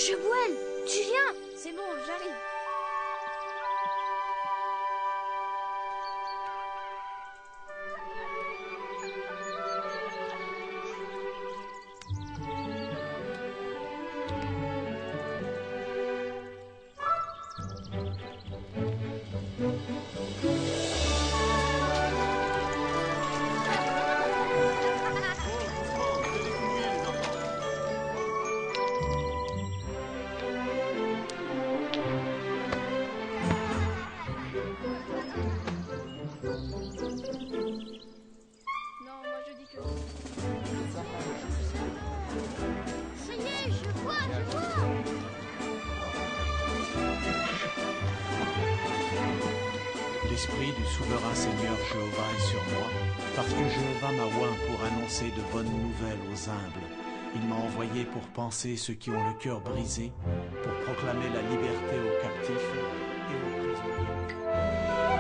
Chebuel, tu viens? C'est bon, j'arrive. Non, moi je dis que... Ça y est, je vois. L'esprit du souverain Seigneur Jéhovah est sur moi, parce que Jéhovah m'a oint pour annoncer de bonnes nouvelles aux humbles. Il m'a envoyé pour panser ceux qui ont le cœur brisé, pour proclamer la liberté aux captifs et aux prisonniers.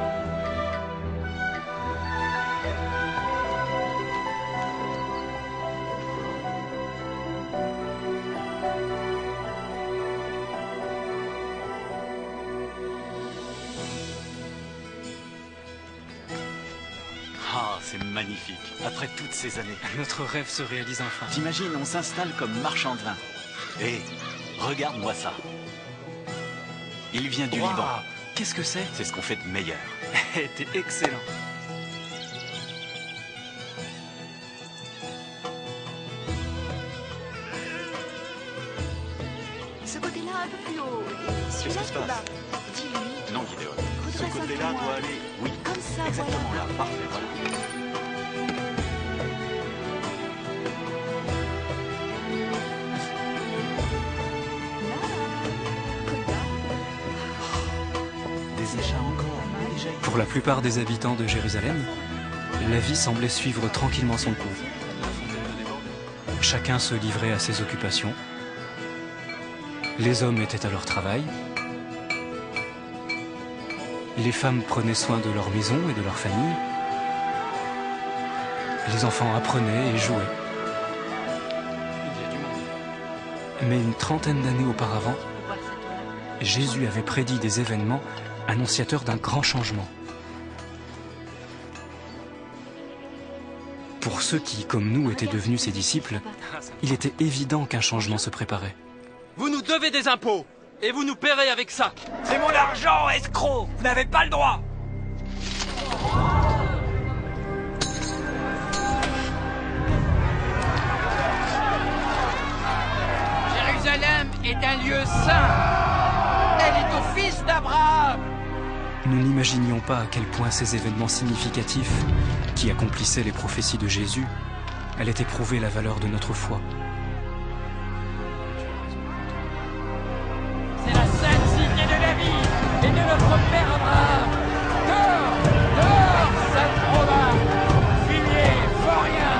Ah, c'est magnifique. Après toutes ces années. Notre rêve se réalise enfin. T'imagines, on s'installe comme marchand de vin. Hé, regarde-moi ça. Il vient du Waouh, Liban. qu'est-ce que c'est? C'est ce qu'on fait de meilleur. T'es excellent. Ce côté-là un peu plus haut. Et celui-là Qu'est-ce qui se plus bas. passe? Dis-lui. Non, Gideon. Ce Redresse un côté-là peu doit moins. aller... Oui, Comme ça, exactement voilà. là. Parfait, voilà. Là, regarde. Des échats encore, mais déjà... Pour la plupart des habitants de Jérusalem, la vie semblait suivre tranquillement son cours. Chacun se livrait à ses occupations. Les hommes étaient à leur travail. Les femmes prenaient soin de leur maison et de leur famille. Les enfants apprenaient et jouaient. Mais une trentaine d'années auparavant, Jésus avait prédit des événements annonciateurs d'un grand changement. Pour ceux qui, comme nous, étaient devenus ses disciples, il était évident qu'un changement se préparait. Vous nous devez des impôts et vous nous paierez avec ça. C'est mon argent, escroc! Vous n'avez pas le droit! Jérusalem est un lieu saint. Elle est au fils d'Abraham. Nous n'imaginions pas à quel point ces événements significatifs, qui accomplissaient les prophéties de Jésus, allaient éprouver la valeur de notre foi. C'est la sainte cité de David et de notre père Abraham. Dehors, dehors, sale province, fumier, vaurien.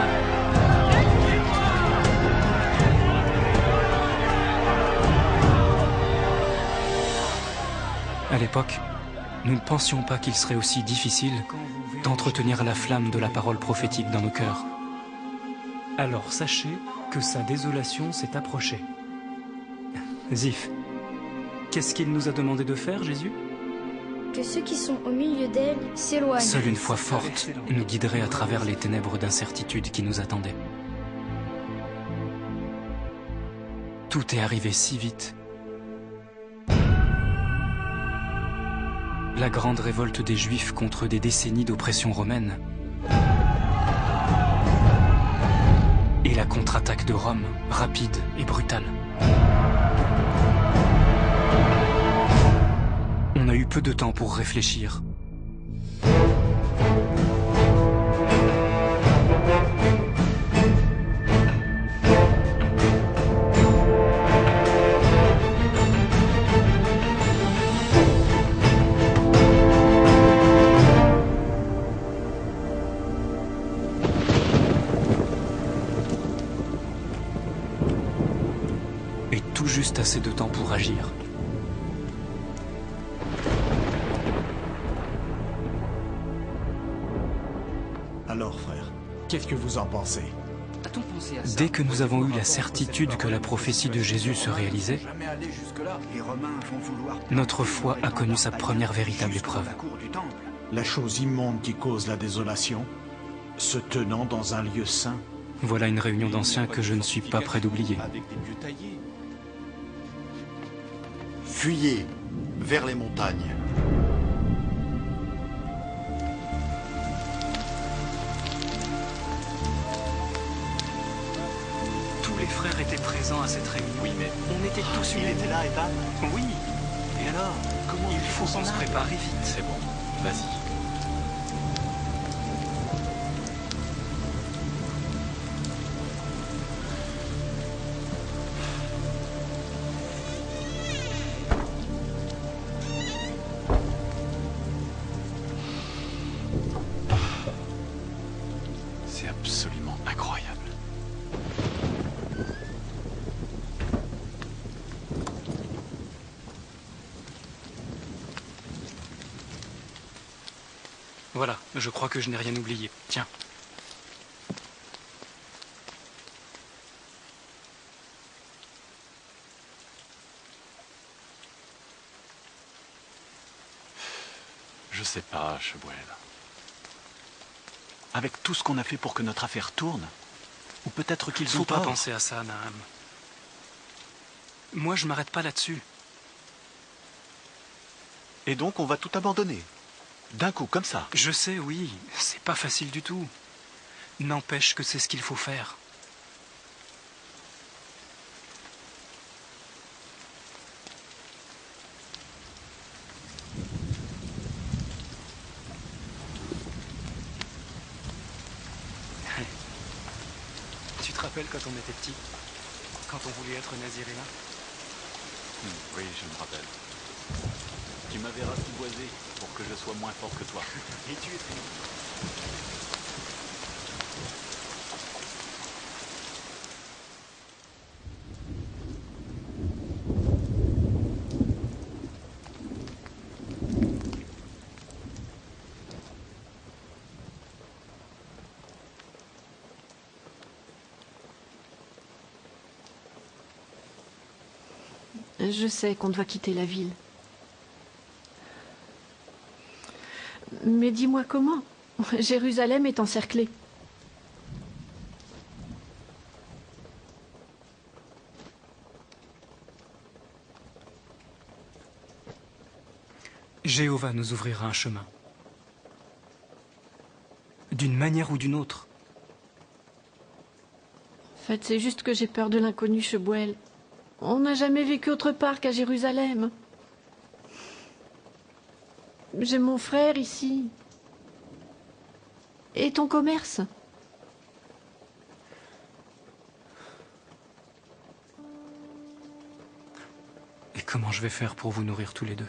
À l'époque, nous ne pensions pas qu'il serait aussi difficile d'entretenir la flamme de la parole prophétique dans nos cœurs. Alors sachez que sa désolation s'est approchée. Ziph, qu'est-ce qu'il nous a demandé de faire, Jésus? Que ceux qui sont au milieu d'elle s'éloignent. Seule une foi forte nous guiderait à travers les ténèbres d'incertitude qui nous attendaient. Tout est arrivé si vite. La grande révolte des Juifs contre des décennies d'oppression romaine. Et la contre-attaque de Rome, rapide et brutale. On a eu peu de temps pour réfléchir. Et tout juste assez de temps pour agir. Alors, frère, qu'est-ce que vous en pensez? A-t-on pensé à ça? Dès que nous avons eu la certitude que la prophétie de Jésus se réalisait, notre foi a connu sa première véritable épreuve. La chose immonde qui cause la désolation, se tenant dans un lieu saint. Voilà une réunion d'anciens que je ne suis pas prêt d'oublier. Fuyez vers les montagnes. Tous les frères étaient présents à cette réunion. Oui, mais on était tous unis. Il était là, Ethan? Oui. Et alors? Comment Il faut qu'on se prépare vite. C'est bon, vas-y. C'est absolument incroyable. Voilà, je crois que je n'ai rien oublié. Tiens. Je sais pas, Chebouel. Avec tout ce qu'on a fait pour que notre affaire tourne, ou peut-être qu'ils ont Faut pas tort. penser à ça, Nahum. Moi, je m'arrête pas là-dessus. Et donc on va tout abandonner. D'un coup, comme ça. Je sais, oui, c'est pas facile du tout. N'empêche que c'est ce qu'il faut faire. Tu te rappelles quand on était petit? Quand on voulait être naziréen? Oui, je me rappelle. Tu m'avais ratiboisé pour que je sois moins fort que toi. Et tu étais... Je sais qu'on doit quitter la ville. Mais dis-moi comment? Jérusalem est encerclée. Jéhovah nous ouvrira un chemin. D'une manière ou d'une autre. En fait, c'est juste que j'ai peur de l'inconnu, Chebouel. On n'a jamais vécu autre part qu'à Jérusalem. J'ai mon frère ici. Et ton commerce. Et comment je vais faire pour vous nourrir tous les deux?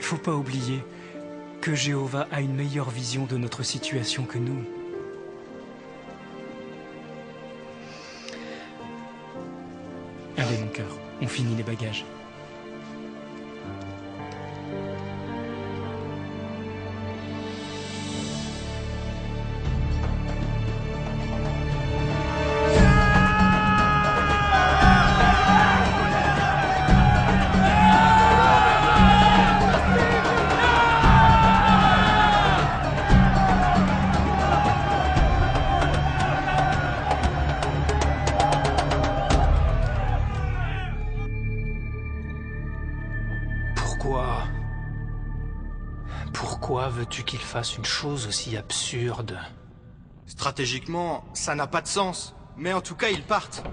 Faut pas oublier que Jéhovah a une meilleure vision de notre situation que nous. Allez mon cœur, on finit les bagages. Pourquoi veux-tu qu'il fasse une chose aussi absurde? Stratégiquement, ça n'a pas de sens. Mais en tout cas, ils partent.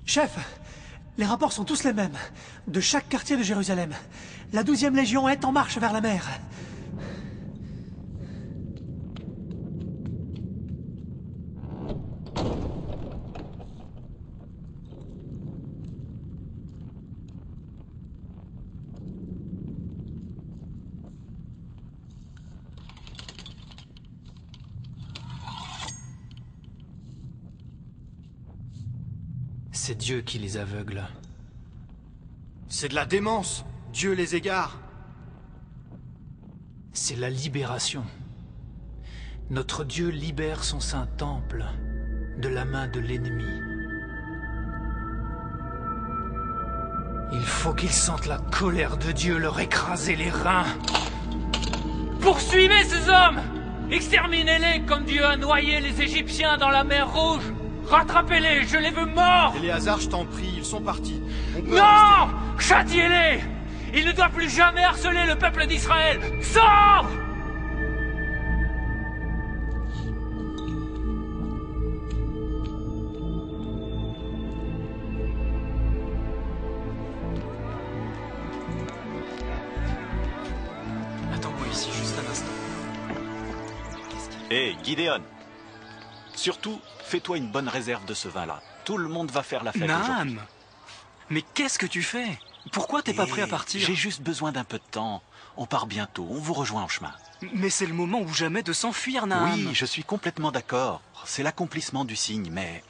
Chef, les rapports sont tous les mêmes. De chaque quartier de Jérusalem. La 12e Légion est en marche vers la mer. C'est Dieu qui les aveugle. C'est de la démence. Dieu les égare. C'est la libération. Notre Dieu libère son saint temple de la main de l'ennemi. Il faut qu'ils sentent la colère de Dieu leur écraser les reins. Poursuivez ces hommes! Exterminez-les comme Dieu a noyé les Égyptiens dans la mer Rouge! Rattrapez-les, je les veux morts! Éléazar, je t'en prie, ils sont partis. Non! Châtiez-les! Ils ne doivent plus jamais harceler le peuple d'Israël! Sors! Attends-moi ici, juste un instant. Hé, Gideon! Surtout, fais-toi une bonne réserve de ce vin-là. Tout le monde va faire la fête aujourd'hui. Naam! Mais qu'est-ce que tu fais? Pourquoi t'es pas prêt à partir? J'ai juste besoin d'un peu de temps. On part bientôt, on vous rejoint en chemin. Mais c'est le moment ou jamais de s'enfuir, Naam. Oui, je suis complètement d'accord. C'est l'accomplissement du signe, mais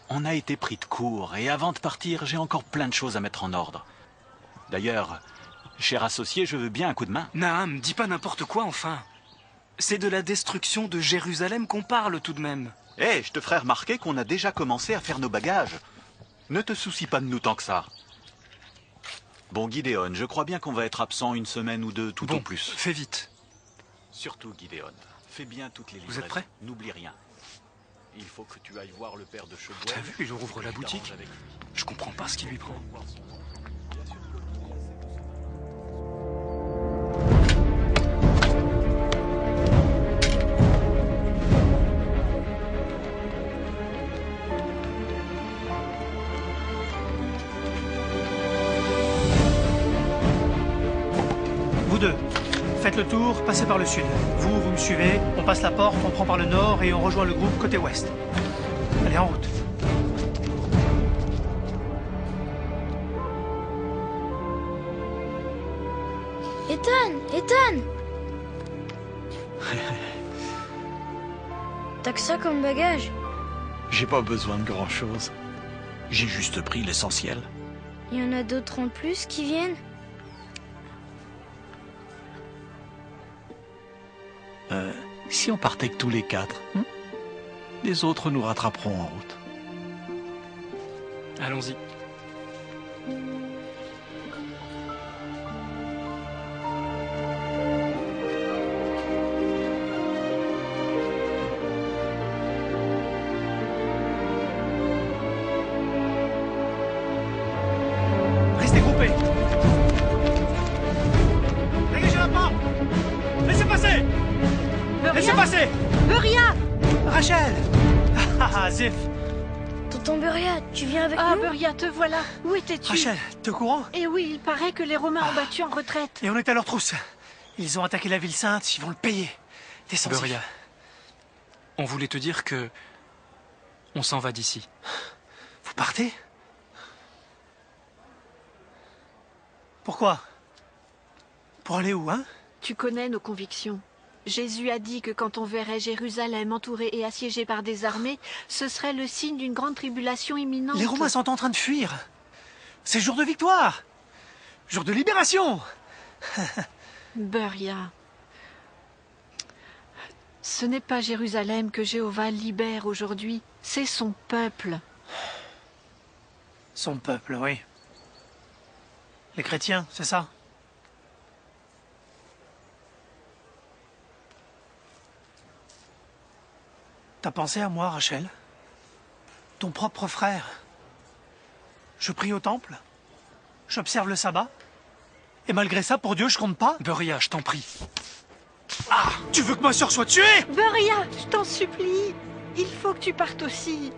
on a été pris de court, et avant de partir, j'ai encore plein de choses à mettre en ordre. D'ailleurs, cher associé, je veux bien un coup de main. Naam, dis pas n'importe quoi, enfin. C'est de la destruction de Jérusalem qu'on parle, tout de même. Hé, je te ferai remarquer qu'on a déjà commencé à faire nos bagages. Ne te soucie pas de nous tant que ça. Bon, Gideon, je crois bien qu'on va être absent une semaine ou deux, tout au plus. Fais vite. Surtout, Gideon, fais bien toutes les livraisons. Vous êtes prêts? N'oublie rien. Il faut que tu ailles voir le père de Chebouel. T'as vu, il rouvre la boutique. Je comprends pas ce qui lui prend. Vous deux, faites le tour, passez par le sud. Vous me suivez, on passe la porte, on prend par le nord et on rejoint le groupe côté ouest. Allez, en route. Ethan! T'as que ça comme bagage? J'ai pas besoin de grand-chose. J'ai juste pris l'essentiel. Il y en a d'autres en plus qui viennent? Si on partait que tous les quatre, les autres nous rattraperont en route. Allons-y. Restez groupés. Dégagez la porte. Laissez passer. Laissez passer. Beria! Rachel. Ah, Zif. Tonton Beria, tu viens avec Ah, nous? Beria, te voilà. Où étais-tu? Rachel, t'es au courant? Eh oui, il paraît que les Romains ont battu en retraite. Et on est à leur trousse. Ils ont attaqué la ville sainte, ils vont le payer. Descends, Zif. Beria, on voulait te dire que... on s'en va d'ici. Vous partez? Pourquoi? Pour aller où, hein? Tu connais nos convictions. Jésus a dit que quand on verrait Jérusalem entourée et assiégée par des armées, ce serait le signe d'une grande tribulation imminente. Les Romains sont en train de fuir. C'est jour de victoire. Jour de libération. Beria. Ce n'est pas Jérusalem que Jéhovah libère aujourd'hui, c'est son peuple. Son peuple, oui. Les chrétiens, c'est ça? T'as pensé à moi, Rachel? Ton propre frère. Je prie au temple. J'observe le sabbat. Et malgré ça, pour Dieu, je compte pas? Beria, je t'en prie. Ah! Tu veux que ma sœur soit tuée? Beria, je t'en supplie. Il faut que tu partes aussi.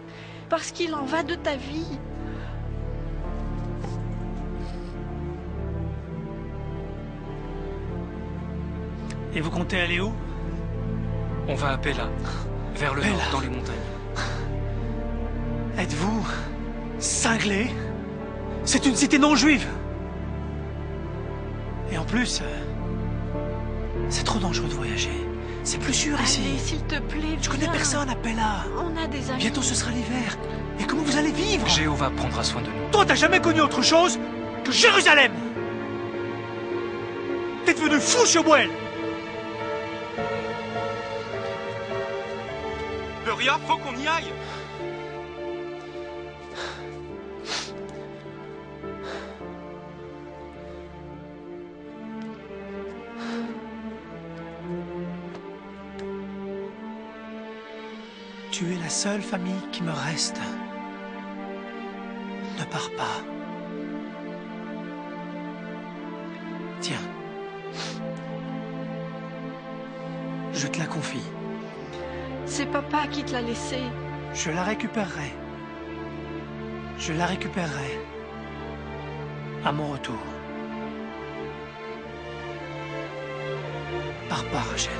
Parce qu'il en va de ta vie. Et vous comptez aller où? On va à Pella, vers le nord, dans les montagnes. Êtes-vous cinglé? C'est une cité non juive. Et en plus, C'est trop dangereux de voyager. C'est plus sûr ici. Allez, s'il te plaît, Je connais viens. personne à Pella. On a des amis. Bientôt ce sera l'hiver. Et comment vous allez vivre? Jéhovah prendra soin de nous. Toi, t'as jamais connu autre chose que Jérusalem. T'es devenu fou, Chobuel. Beria, faut qu'on y aille. Tu es la seule famille qui me reste. Ne pars pas. Tiens. Je te la confie. C'est papa qui te l'a laissé. Je la récupérerai. Je la récupérerai. À mon retour. Pars pas, Rachel.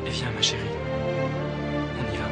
Viens, ma chérie. On y va.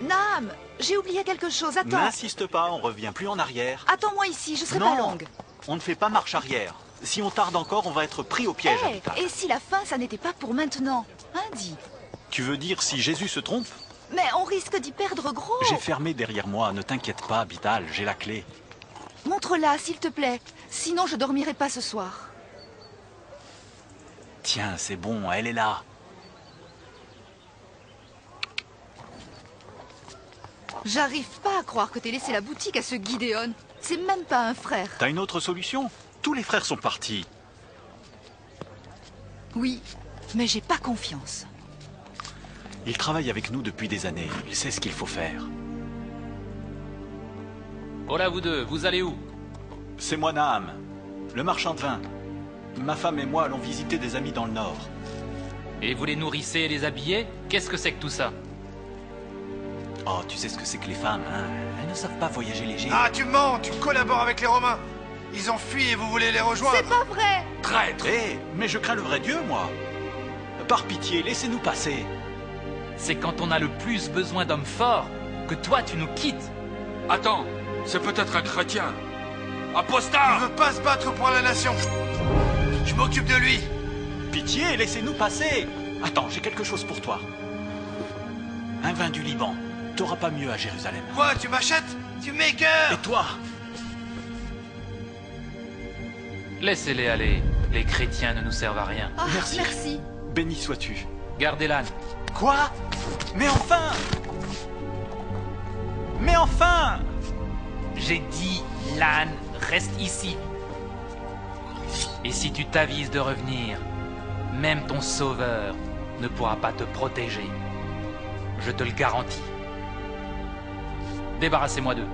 Nam, j'ai oublié quelque chose, attends. N'insiste pas, on revient plus en arrière. Attends-moi ici, je serai Non, pas longue. on ne fait pas marche arrière. Si on tarde encore, on va être pris au piège. Hey, Abital. et si la fin, ça n'était pas pour maintenant? Hein, dis. Tu veux dire si Jésus se trompe? Mais on risque d'y perdre gros. J'ai fermé derrière moi, ne t'inquiète pas, Abital, j'ai la clé. Montre-la, s'il te plaît. Sinon, je dormirai pas ce soir. Tiens, c'est bon, elle est là. J'arrive pas à croire que t'aies laissé la boutique à ce Gideon. C'est même pas un frère. T'as une autre solution? Tous les frères sont partis. Oui, mais j'ai pas confiance. Il travaille avec nous depuis des années. Il sait ce qu'il faut faire. Oh là, vous deux, vous allez où? C'est moi, Naham, le marchand de vin. Ma femme et moi allons visiter des amis dans le nord. Et vous les nourrissez et les habillez? Qu'est-ce que c'est que tout ça? Oh, tu sais ce que c'est que les femmes, hein? Elles ne savent pas voyager léger. Ah, tu mens, tu collabores avec les Romains. Ils ont fui et vous voulez les rejoindre. C'est pas vrai! Traître! Eh, mais je crains le vrai Dieu, moi. Par pitié, laissez-nous passer. C'est quand on a le plus besoin d'hommes forts que toi tu nous quittes. Attends, c'est peut-être un chrétien. Apostat! Il veut pas se battre pour la nation. Je m'occupe de lui. Pitié, laissez-nous passer. Attends, j'ai quelque chose pour toi. Un vin du Liban. T'auras pas mieux à Jérusalem. Quoi, tu m'achètes? Tu m'écœures. Et toi? Laissez-les aller. Les chrétiens ne nous servent à rien. Ah, Merci. merci. Béni sois-tu. Gardez l'âne. Quoi? Mais enfin! Mais enfin! J'ai dit l'âne reste ici. Et si tu t'avises de revenir, même ton sauveur ne pourra pas te protéger. Je te le garantis. Débarrassez-moi d'eux.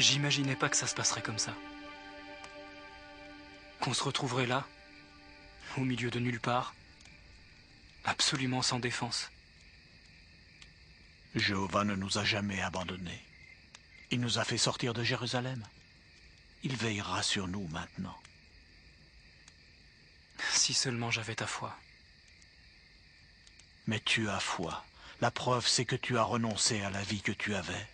J'imaginais pas que ça se passerait comme ça. Qu'on se retrouverait là, au milieu de nulle part, absolument sans défense. Jéhovah ne nous a jamais abandonnés. Il nous a fait sortir de Jérusalem. Il veillera sur nous maintenant. Si seulement j'avais ta foi. Mais tu as foi. La preuve, c'est que tu as renoncé à la vie que tu avais.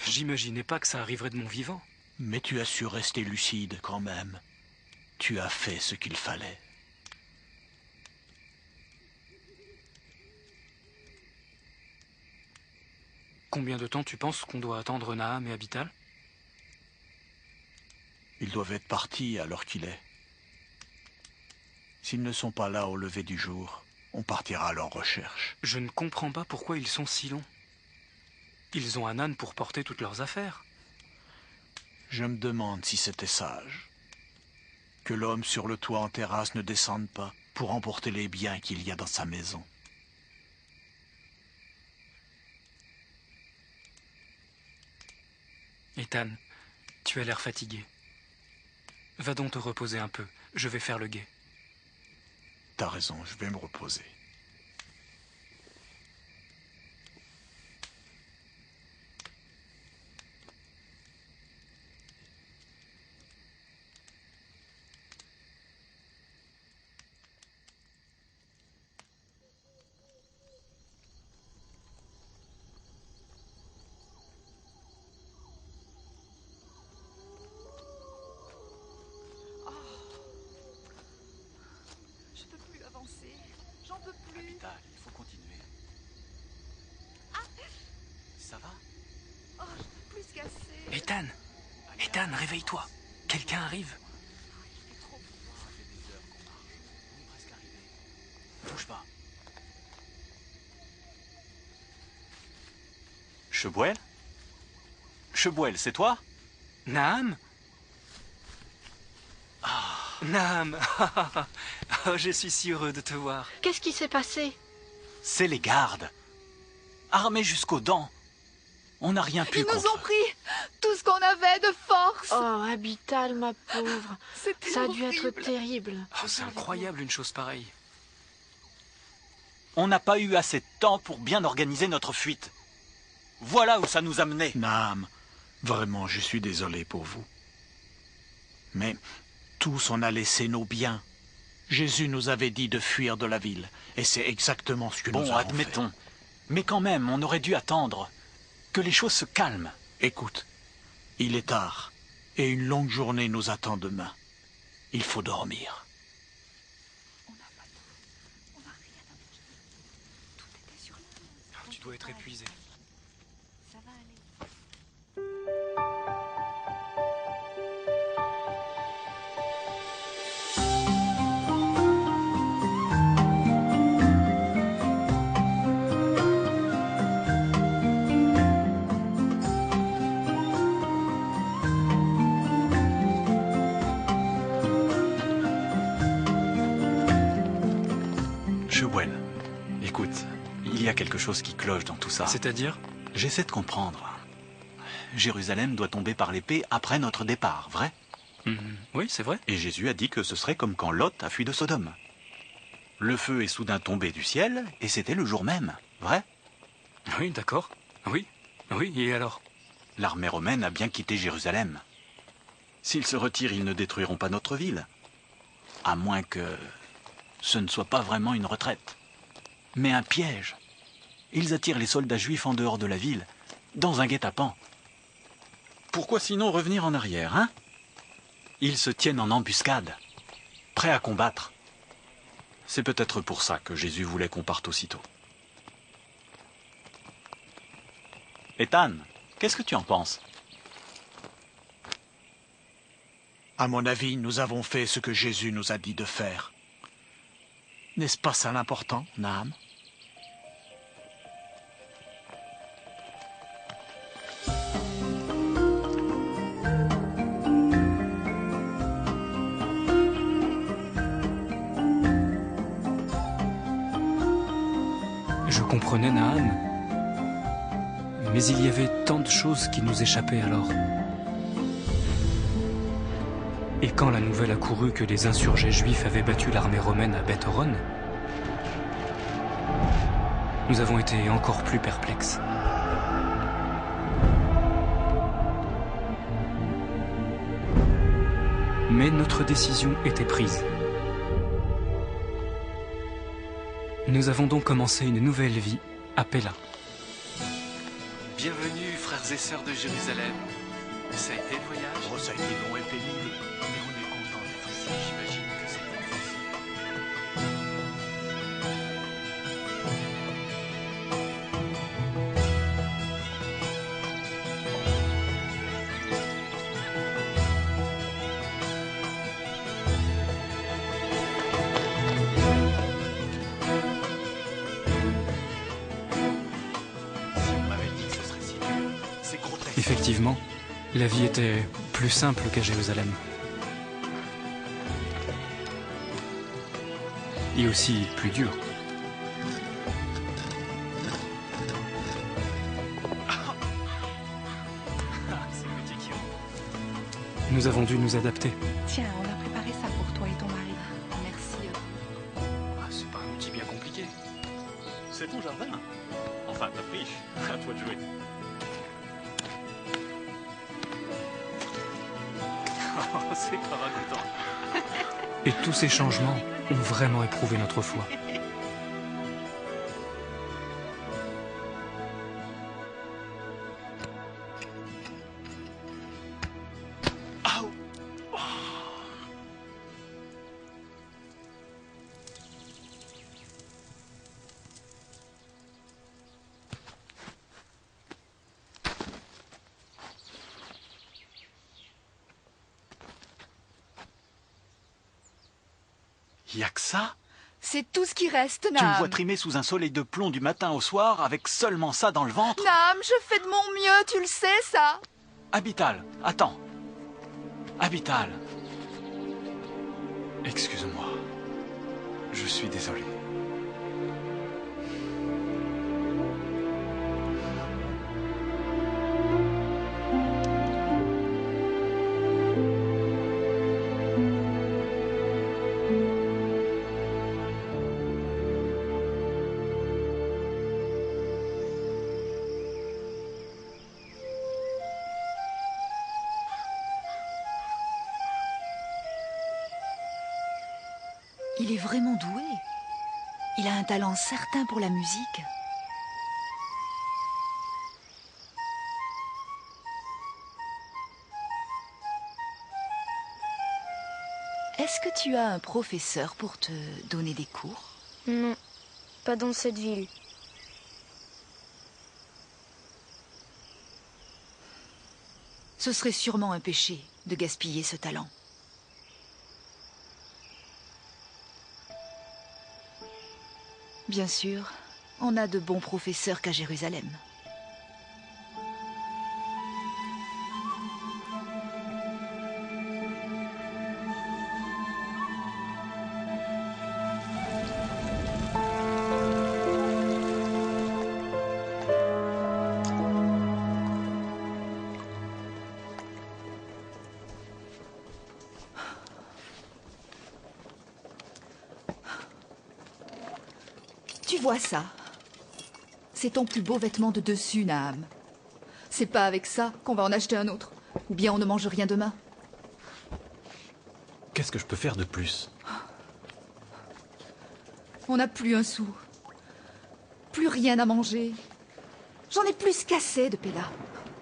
J'imaginais pas que ça arriverait de mon vivant. Mais tu as su rester lucide quand même. Tu as fait ce qu'il fallait. Combien de temps tu penses qu'on doit attendre Naham et Abital? Ils doivent être partis à l'heure qu'il est. S'ils ne sont pas là au lever du jour, on partira à leur recherche. Je ne comprends pas pourquoi ils sont si longs. Ils ont un âne pour porter toutes leurs affaires. Je me demande si c'était sage. Que l'homme sur le toit en terrasse ne descende pas pour emporter les biens qu'il y a dans sa maison. Ethan, tu as l'air fatigué. Va donc te reposer un peu. Je vais faire le guet. T'as raison, je vais me reposer. J'en peux plus. Abital, il faut continuer. Ça va? Oh, je peux plus se casser. Ethan! Ethan, réveille-toi! Quelqu'un arrive! Ça fait des heures qu'on marche. On est presque arrivé. Bouge pas. Chebuel? Chebuel, c'est toi? Naham? Naham! Oh, je suis si heureux de te voir. Qu'est-ce qui s'est passé? C'est les gardes. Armés jusqu'aux dents. On n'a rien pu Ils nous contre ont pris tout ce qu'on avait de force. Oh, Abital, ma pauvre. C'était Ça a dû horrible. être terrible. Oh, c'est incroyable une chose pareille. On n'a pas eu assez de temps pour bien organiser notre fuite. Voilà où ça nous a menés. Naham, vraiment, je suis désolé pour vous. Mais tous on a laissé nos biens. Jésus nous avait dit de fuir de la ville, et c'est exactement ce que nous avons fait. Bon, admettons. Mais quand même, on aurait dû attendre que les choses se calment. Écoute, il est tard, et une longue journée nous attend demain. Il faut dormir. Tu dois être épuisé. Ça va aller. Chebuel, écoute, il y a quelque chose qui cloche dans tout ça. C'est-à-dire? J'essaie de comprendre. Jérusalem doit tomber par l'épée après notre départ, vrai? Oui, c'est vrai. Et Jésus a dit que ce serait comme quand Lot a fui de Sodome. Le feu est soudain tombé du ciel, et c'était le jour même, vrai? Oui, d'accord. Oui. Oui, et alors? L'armée romaine a bien quitté Jérusalem. S'ils se retirent, ils ne détruiront pas notre ville. À moins que ce ne soit pas vraiment une retraite, mais un piège. Ils attirent les soldats juifs en dehors de la ville, dans un guet-apens. Pourquoi sinon revenir en arrière, hein? Ils se tiennent en embuscade, prêts à combattre. C'est peut-être pour ça que Jésus voulait qu'on parte aussitôt. Ethan, qu'est-ce que tu en penses? À mon avis, nous avons fait ce que Jésus nous a dit de faire. N'est-ce pas ça l'important, Naham? Je comprenais Naham. mais il y avait tant de choses qui nous échappaient alors. Et quand la nouvelle a couru que les insurgés juifs avaient battu l'armée romaine à Beth Horon, nous avons été encore plus perplexes. Mais notre décision était prise. Nous avons donc commencé une nouvelle vie à Pella. Bienvenue, frères et sœurs de Jérusalem. Ça a été le voyage? Oh, ça a été long et pénible, mais on est content d'être ici. J'imagine que c'était facile. Effectivement, la vie était plus simple qu'à Jérusalem. Et aussi plus dure. Nous avons dû nous adapter. Tiens, on a préparé ça pour toi et ton mari. Merci. C'est pas un outil bien compliqué. C'est ton jardin. Enfin, ta friche. À toi de jouer. Oh, c'est pas racontant. Et tous ces changements ont vraiment éprouvé notre foi. Y'a que ça? C'est tout ce qui reste, Naam. Tu me vois trimer sous un soleil de plomb du matin au soir avec seulement ça dans le ventre? Naam, je fais de mon mieux, tu le sais, ça. Abital, attends. Abital. Excuse-moi. Je suis désolé. Il est vraiment doué. Il a un talent certain pour la musique. Est-ce que tu as un professeur pour te donner des cours? Non, pas dans cette ville. Ce serait sûrement un péché de gaspiller ce talent. Bien sûr, on a de bons professeurs qu'à Jérusalem. Tu vois ça? C'est ton plus beau vêtement de dessus, Naam. C'est pas avec ça qu'on va en acheter un autre. Ou bien on ne mange rien demain. Qu'est-ce que je peux faire de plus? On n'a plus un sou. Plus rien à manger. J'en ai plus qu'assez de Pella.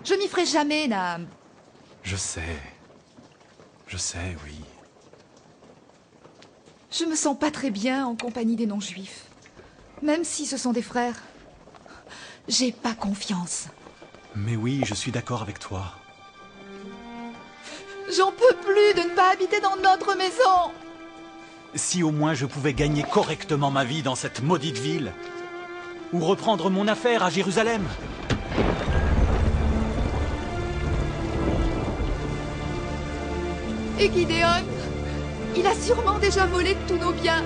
Je m'y ferai jamais, Naam. Je sais. Je sais, oui. Je me sens pas très bien en compagnie des non-juifs. Même si ce sont des frères. J'ai pas confiance. Mais oui, je suis d'accord avec toi. J'en peux plus de ne pas habiter dans notre maison. Si au moins je pouvais gagner correctement ma vie dans cette maudite ville. Ou reprendre mon affaire à Jérusalem. Et Gideon, il a sûrement déjà volé tous nos biens.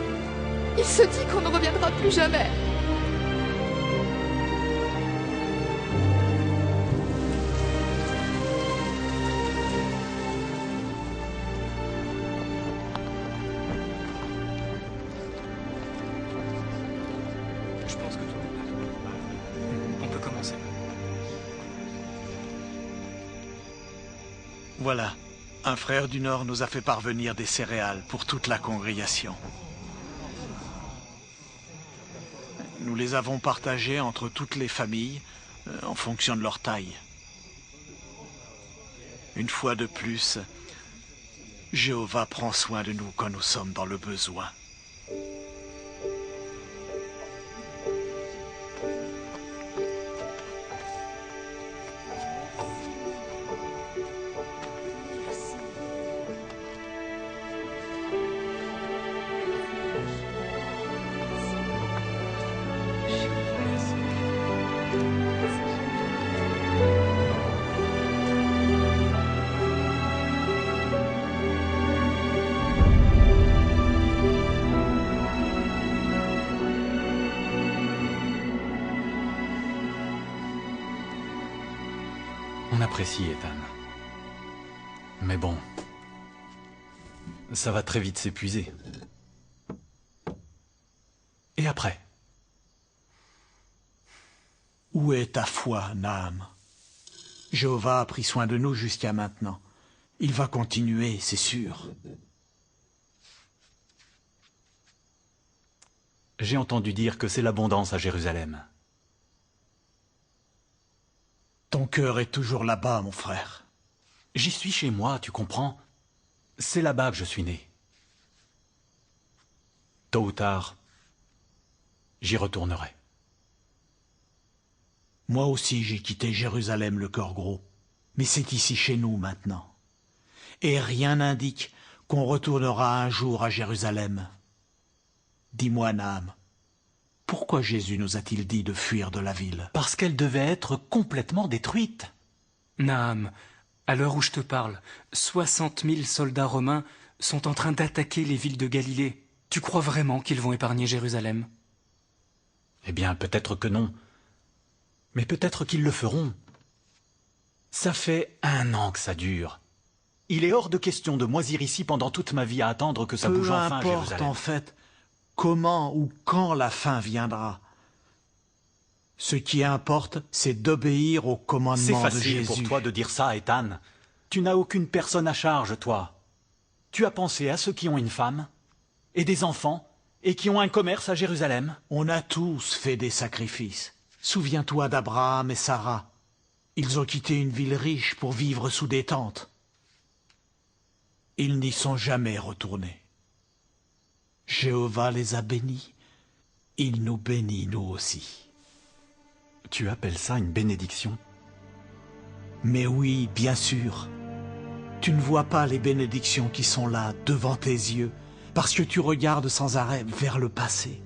Il se dit qu'on ne reviendra plus jamais. Je pense que tout le monde est... On peut commencer. Voilà, un frère du Nord nous a fait parvenir des céréales pour toute la congrégation. Nous les avons partagées entre toutes les familles, en fonction de leur taille. Une fois de plus, Jéhovah prend soin de nous quand nous sommes dans le besoin. On apprécie, Ethan. Mais bon, ça va très vite s'épuiser. Et après? Où est ta foi, Naam? Jéhovah a pris soin de nous jusqu'à maintenant. Il va continuer, c'est sûr. J'ai entendu dire que c'est l'abondance à Jérusalem. Ton cœur est toujours là-bas, mon frère. J'y suis chez moi, tu comprends? C'est là-bas que je suis né. Tôt ou tard, j'y retournerai. Moi aussi, j'ai quitté Jérusalem le cœur gros. Mais c'est ici chez nous maintenant. Et rien n'indique qu'on retournera un jour à Jérusalem. Dis-moi, Naam, pourquoi Jésus nous a-t-il dit de fuir de la ville? Parce qu'elle devait être complètement détruite. Naam, à l'heure où je te parle, 60 000 soldats romains sont en train d'attaquer les villes de Galilée. Tu crois vraiment qu'ils vont épargner Jérusalem? Eh bien, peut-être que non. Mais peut-être qu'ils le feront. Ça fait 1 an que ça dure. Il est hors de question de moisir ici pendant toute ma vie à attendre que ça bouge enfin à Peu importe, Jérusalem. en fait, comment ou quand la fin viendra. Ce qui importe, c'est d'obéir au C'est commandement de facile Jésus. pour toi de dire ça, Ethan. Tu n'as aucune personne à charge, toi. Tu as pensé à ceux qui ont une femme, et des enfants, et qui ont un commerce à Jérusalem. On a tous fait des sacrifices. Souviens-toi d'Abraham et Sarah. Ils ont quitté une ville riche pour vivre sous des tentes. Ils n'y sont jamais retournés. Jéhovah les a bénis. Il nous bénit, nous aussi. Tu appelles ça une bénédiction? Mais oui, bien sûr. Tu ne vois pas les bénédictions qui sont là, devant tes yeux, parce que tu regardes sans arrêt vers le passé.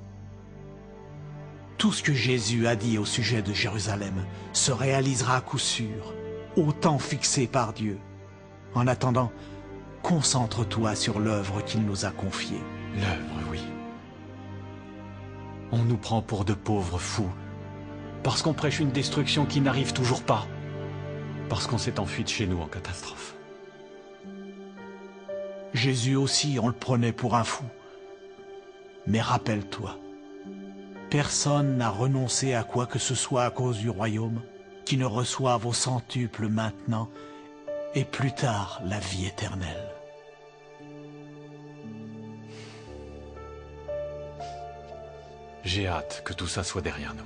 Tout ce que Jésus a dit au sujet de Jérusalem se réalisera à coup sûr, au temps fixé par Dieu. En attendant, concentre-toi sur l'œuvre qu'il nous a confiée. L'œuvre, oui. On nous prend pour de pauvres fous, parce qu'on prêche une destruction qui n'arrive toujours pas, parce qu'on s'est enfui de chez nous en catastrophe. Jésus aussi, on le prenait pour un fou. Mais rappelle-toi, personne n'a renoncé à quoi que ce soit à cause du royaume, qui ne reçoive au centuple maintenant, et plus tard la vie éternelle. J'ai hâte que tout ça soit derrière nous.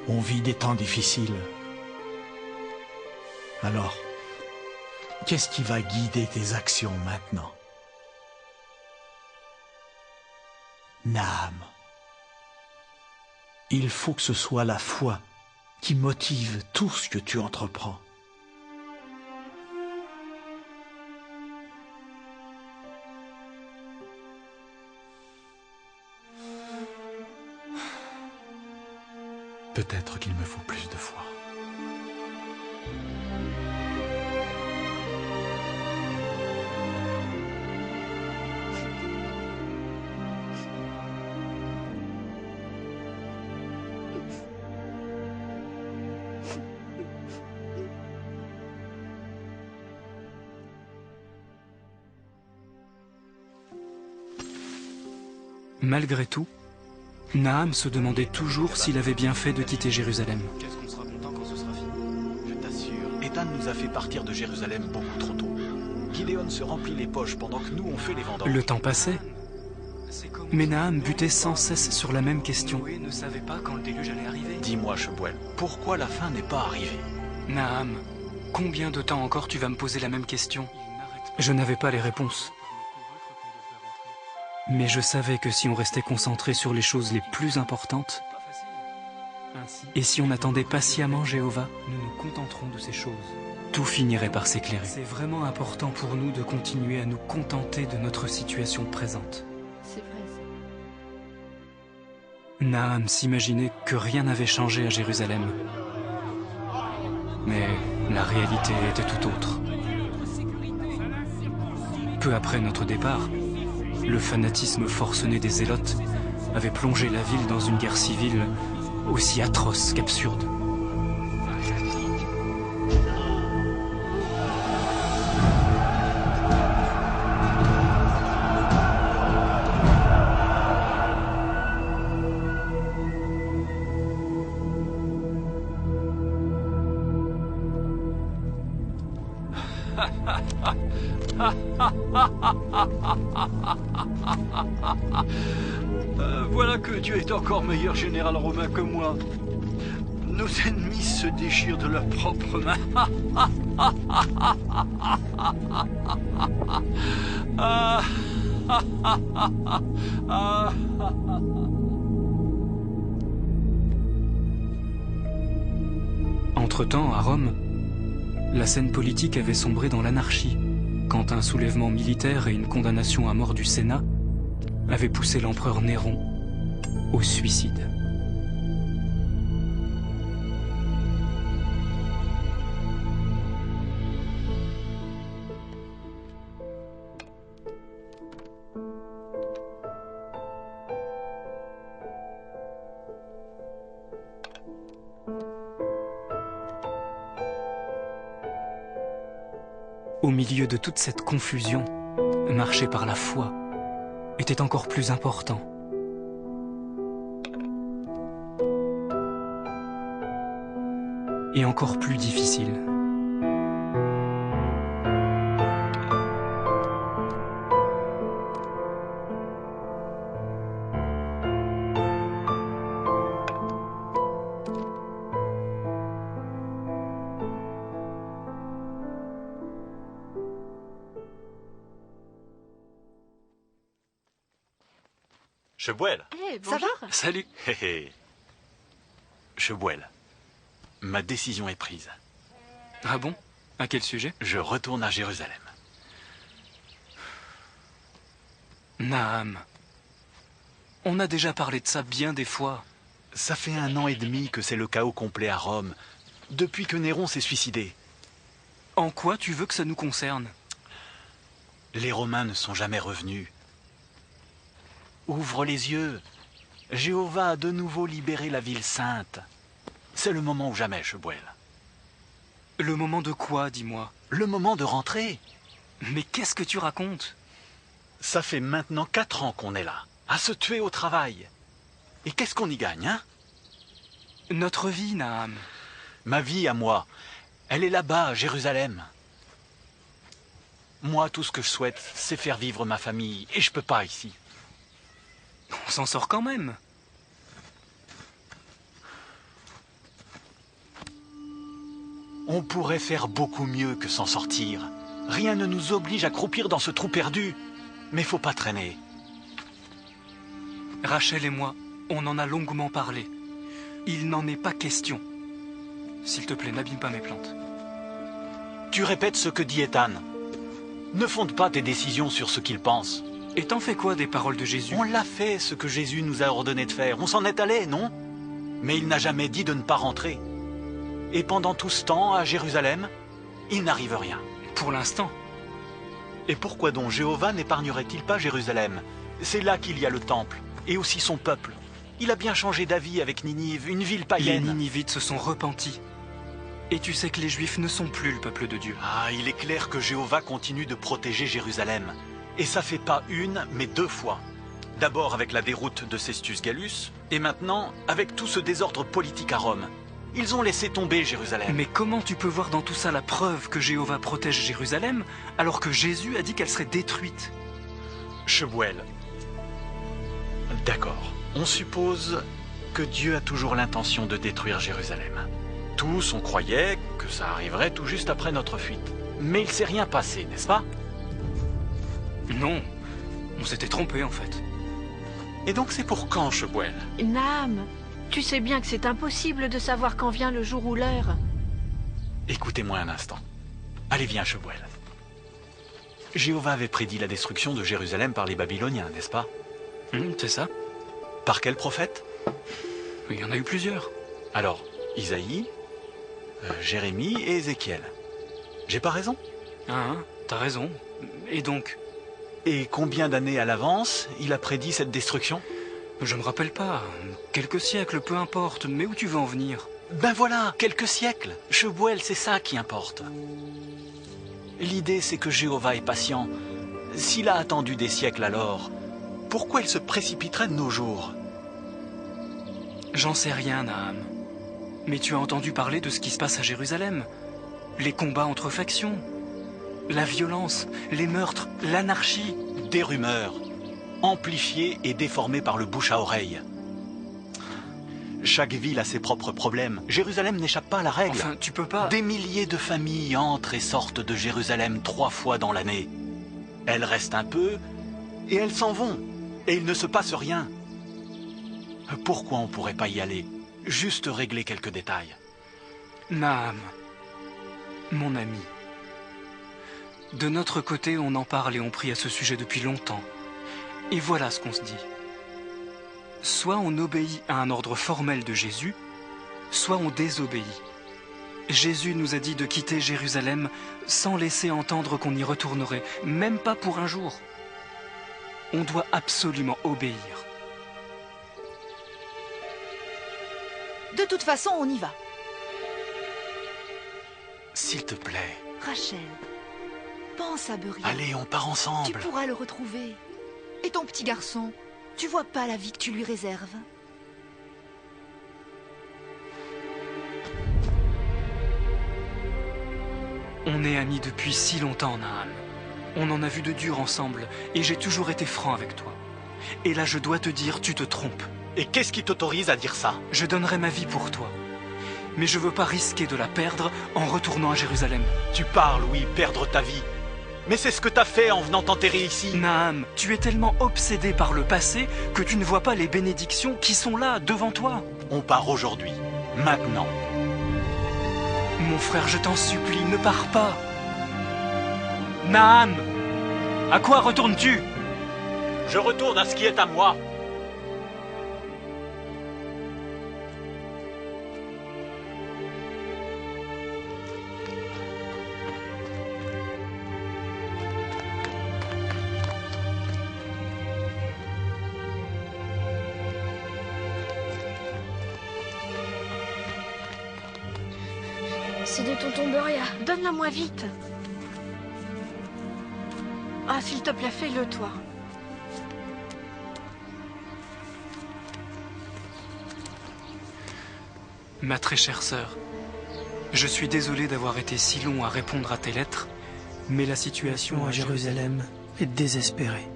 On vit des temps difficiles. Alors, qu'est-ce qui va guider tes actions maintenant? Naam. Il faut que ce soit la foi qui motive tout ce que tu entreprends. Peut-être qu'il me faut plus de foi. Malgré tout, Naham se demandait toujours s'il avait bien fait de quitter Jérusalem. Qu'est-ce qu'on sera content quand ce sera fini? Je t'assure, Ethan nous a fait partir de Jérusalem beaucoup trop tôt. Gideon se remplit les poches pendant que nous on fait les vendanges. Le temps passait, mais Naham butait sans cesse sur la même question. Noé ne savait pas quand le déluge allait arriver. Dis-moi, Shebuel, pourquoi la fin n'est pas arrivée? Naham, combien de temps encore tu vas me poser la même question? Je n'avais pas les réponses. Mais je savais que si on restait concentré sur les choses les plus importantes, et si on attendait patiemment Jéhovah, nous nous contenterons de ces choses. Tout finirait par s'éclairer. C'est vraiment important pour nous de continuer à nous contenter de notre situation présente. C'est vrai, ça. Naham s'imaginait que rien n'avait changé à Jérusalem. Mais la réalité était tout autre. Peu après notre départ, le fanatisme forcené des Zélotes avait plongé la ville dans une guerre civile aussi atroce qu'absurde. Voilà que Dieu est encore meilleur général romain que moi. Nos ennemis se déchirent de leurs propres mains. Entre-temps, à Rome, la scène politique avait sombré dans l'anarchie, quand un soulèvement militaire et une condamnation à mort du Sénat avaient poussé l'empereur Néron au suicide. Au milieu de toute cette confusion, marcher par la foi était encore plus important. Et encore plus difficile. Shebuel. Eh, bonjour. Ça va? Salut. Hé hé. Shebuel, ma décision est prise. Ah bon? À quel sujet? Je retourne à Jérusalem. Naham, on a déjà parlé de ça bien des fois. Ça fait 1 an et demi que c'est le chaos complet à Rome, depuis que Néron s'est suicidé. En quoi tu veux que ça nous concerne? Les Romains ne sont jamais revenus. Ouvre les yeux. Jéhovah a de nouveau libéré la ville sainte. C'est le moment ou jamais, Shebuel. Le moment de quoi, dis-moi? Le moment de rentrer. Mais qu'est-ce que tu racontes? Ça fait maintenant 4 ans qu'on est là, à se tuer au travail. Et qu'est-ce qu'on y gagne, hein? Notre vie, Naham. Ma vie à moi, elle est là-bas, à Jérusalem. Moi, tout ce que je souhaite, c'est faire vivre ma famille, et je peux pas ici. On s'en sort quand même. On pourrait faire beaucoup mieux que s'en sortir. Rien ne nous oblige à croupir dans ce trou perdu. Mais faut pas traîner. Rachel et moi, on en a longuement parlé. Il n'en est pas question. S'il te plaît, n'abîme pas mes plantes. Tu répètes ce que dit Ethan. Ne fonde pas tes décisions sur ce qu'il pense. Et t'en fais quoi des paroles de Jésus? On l'a fait, ce que Jésus nous a ordonné de faire. On s'en est allé, non? Mais il n'a jamais dit de ne pas rentrer. Et pendant tout ce temps, à Jérusalem, il n'arrive rien. Pour l'instant. Et pourquoi donc Jéhovah n'épargnerait-il pas Jérusalem? C'est là qu'il y a le temple, et aussi son peuple. Il a bien changé d'avis avec Ninive, une ville païenne. Les Ninivites se sont repentis. Et tu sais que les Juifs ne sont plus le peuple de Dieu. Ah, il est clair que Jéhovah continue de protéger Jérusalem. Et ça fait pas 1, mais 2 fois. D'abord avec la déroute de Cestius Gallus, et maintenant avec tout ce désordre politique à Rome. Ils ont laissé tomber Jérusalem. Mais comment tu peux voir dans tout ça la preuve que Jéhovah protège Jérusalem, alors que Jésus a dit qu'elle serait détruite? Shebuel. D'accord. On suppose que Dieu a toujours l'intention de détruire Jérusalem. Tous, on croyait que ça arriverait tout juste après notre fuite. Mais il s'est rien passé, n'est-ce pas? Non, on s'était trompé en fait. Et donc c'est pour quand, Shebuel? Naham, tu sais bien que c'est impossible de savoir quand vient le jour ou l'heure. Écoutez-moi un instant. Allez, viens, Shebuel. Jéhovah avait prédit la destruction de Jérusalem par les Babyloniens, n'est-ce pas? C'est ça. Par quel prophète? Il y en a eu plusieurs. Alors, Isaïe, Jérémie et Ézéchiel. J'ai pas raison? T'as raison. Et donc? Et combien d'années à l'avance il a prédit cette destruction? Je me rappelle pas. Quelques siècles, peu importe. Mais où tu veux en venir? Ben voilà, quelques siècles. Shebuel, c'est ça qui importe. L'idée, c'est que Jéhovah est patient. S'il a attendu des siècles alors, pourquoi il se précipiterait de nos jours? J'en sais rien, Naham. Mais tu as entendu parler de ce qui se passe à Jérusalem. Les combats entre factions, la violence, les meurtres, l'anarchie. Des rumeurs, amplifiées et déformées par le bouche à oreille. Chaque ville a ses propres problèmes. Jérusalem n'échappe pas à la règle. Enfin, tu peux pas... Des milliers de familles entrent et sortent de Jérusalem 3 fois dans l'année. Elles restent un peu et elles s'en vont. Et il ne se passe rien. Pourquoi on pourrait pas y aller? Juste régler quelques détails. Naham, mon ami. De notre côté, on en parle et on prie à ce sujet depuis longtemps. Et voilà ce qu'on se dit. Soit on obéit à un ordre formel de Jésus, soit on désobéit. Jésus nous a dit de quitter Jérusalem sans laisser entendre qu'on y retournerait, même pas pour un jour. On doit absolument obéir. De toute façon, on y va. S'il te plaît. Rachel, pense à Beria. Allez, on part ensemble. Tu pourras le retrouver. Et ton petit garçon, tu vois pas la vie que tu lui réserves? On est amis depuis si longtemps, Naham. On en a vu de dur ensemble, et j'ai toujours été franc avec toi. Et là, je dois te dire, tu te trompes. Et qu'est-ce qui t'autorise à dire ça? Je donnerai ma vie pour toi. Mais je veux pas risquer de la perdre en retournant à Jérusalem. Tu parles, oui, perdre ta vie. Mais c'est ce que t'as fait en venant t'enterrer ici. Naham, tu es tellement obsédé par le passé que tu ne vois pas les bénédictions qui sont là, devant toi. On part aujourd'hui, maintenant. Mon frère, je t'en supplie, ne pars pas. Naham, à quoi retournes-tu? Je retourne à ce qui est à moi. C'est de tonton Beria. Donne-la-moi vite. Ah, s'il te plaît, fais-le, toi. Ma très chère sœur, je suis désolé d'avoir été si long à répondre à tes lettres, mais la situation à Jérusalem est désespérée.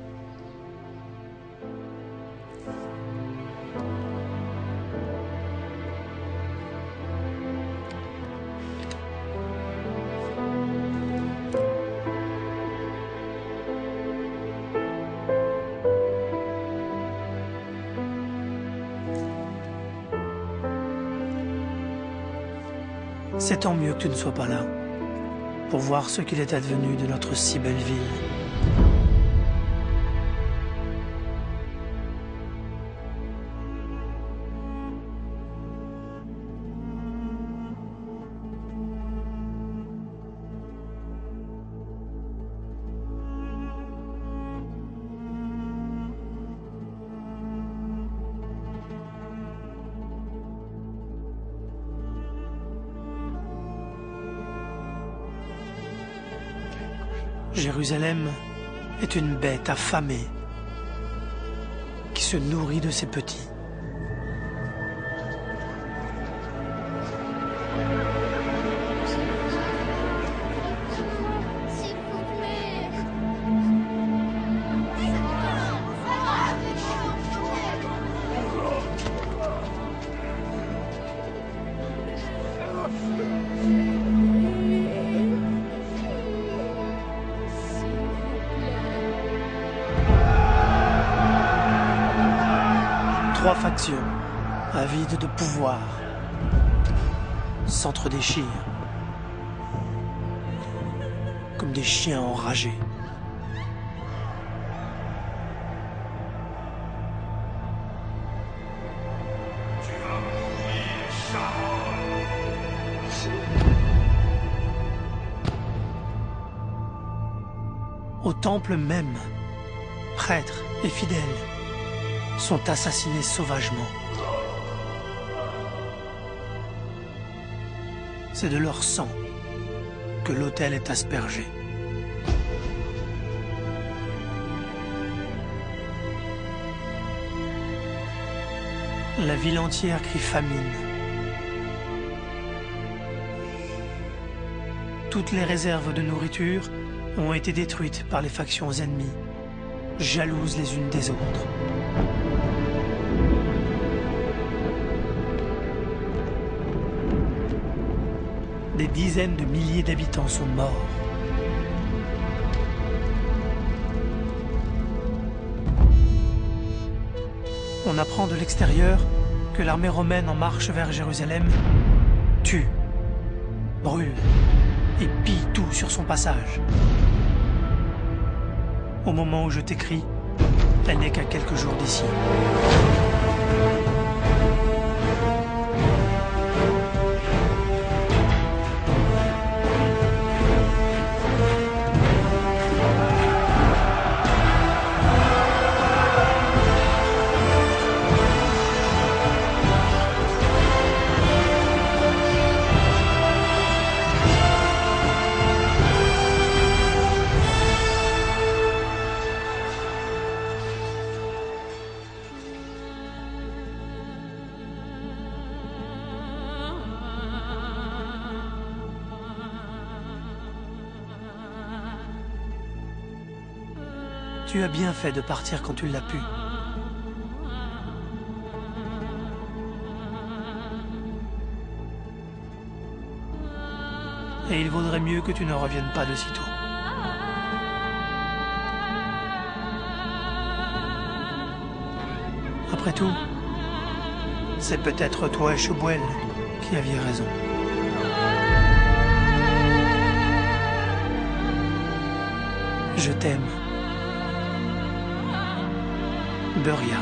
C'est tant mieux que tu ne sois pas là, pour voir ce qu'il est advenu de notre si belle ville. Jérusalem est une bête affamée. se nourrit de ses petits. Trois factions, avides de pouvoir, s'entre-déchirent, comme des chiens enragés. Au temple même, prêtres et fidèles sont assassinés sauvagement. C'est de leur sang que l'autel est aspergé. La ville entière crie famine. Toutes les réserves de nourriture ont été détruites par les factions ennemies, jalouses les unes des autres. Des dizaines de milliers d'habitants sont morts. On apprend de l'extérieur que l'armée romaine en marche vers Jérusalem tue, brûle et pille tout sur son passage. Au moment où je t'écris, elle n'est qu'à quelques jours d'ici. Tu as bien fait de partir quand tu l'as pu. Et il vaudrait mieux que tu ne reviennes pas de sitôt. Après tout, c'est peut-être toi et Chobuel qui aviez raison. Je t'aime. Buria.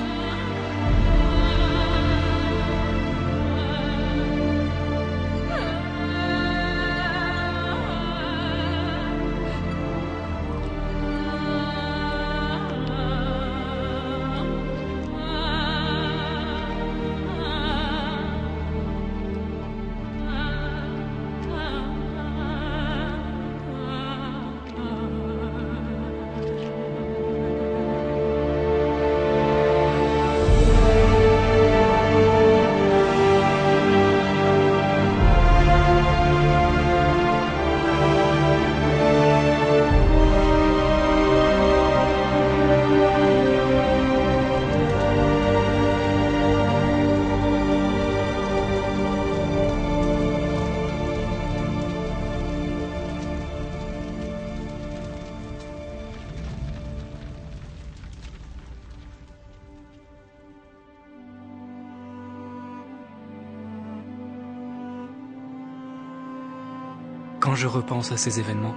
Quand je repense à ces événements,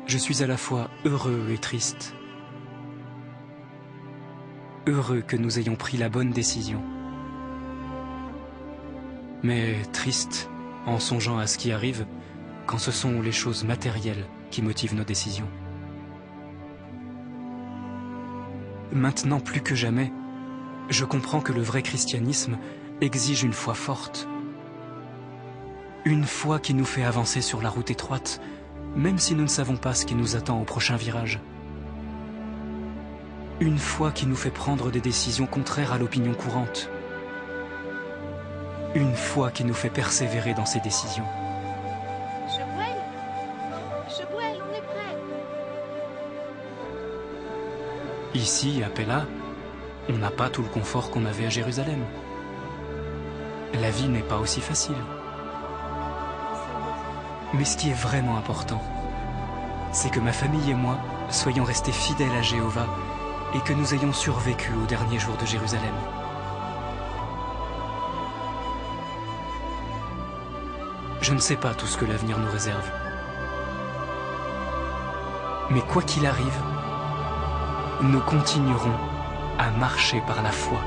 je suis à la fois heureux et triste. Heureux que nous ayons pris la bonne décision. Mais triste en songeant à ce qui arrive quand ce sont les choses matérielles qui motivent nos décisions. Maintenant plus que jamais, je comprends que le vrai christianisme exige une foi forte. Une foi qui nous fait avancer sur la route étroite, même si nous ne savons pas ce qui nous attend au prochain virage. Une foi qui nous fait prendre des décisions contraires à l'opinion courante. Une foi qui nous fait persévérer dans ces décisions. Chebuel, on est prêt. Ici, à Pella, on n'a pas tout le confort qu'on avait à Jérusalem. La vie n'est pas aussi facile. Mais ce qui est vraiment important, c'est que ma famille et moi soyons restés fidèles à Jéhovah et que nous ayons survécu aux derniers jours de Jérusalem. Je ne sais pas tout ce que l'avenir nous réserve. Mais quoi qu'il arrive, nous continuerons à marcher par la foi.